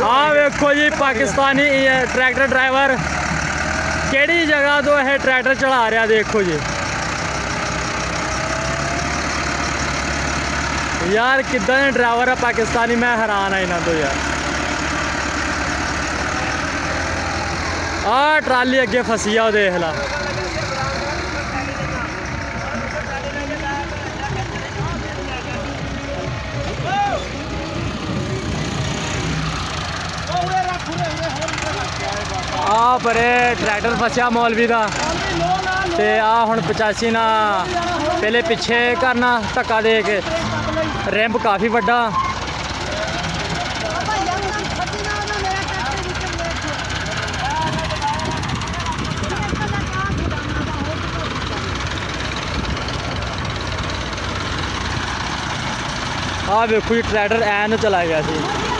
हाँ वेखो जी Pakistani tractor driver केड़ी जगह तो यह ट्रैक्टर चला रहा देखो जी यार किदा दे ड्राइवर है पाकिस्तानी। मैं हैरान है इन्हों तो यार। आ ट्राली अगे फसी आ देख ला। आ परे ट्रैक्टर फसया मौलवी का ते आ हुण 85 ना पहले पिछे करना धक्का दे के रैंप काफ़ी बड़ा। आ वेखो जी ट्रैक्टर ऐन चला गया सी।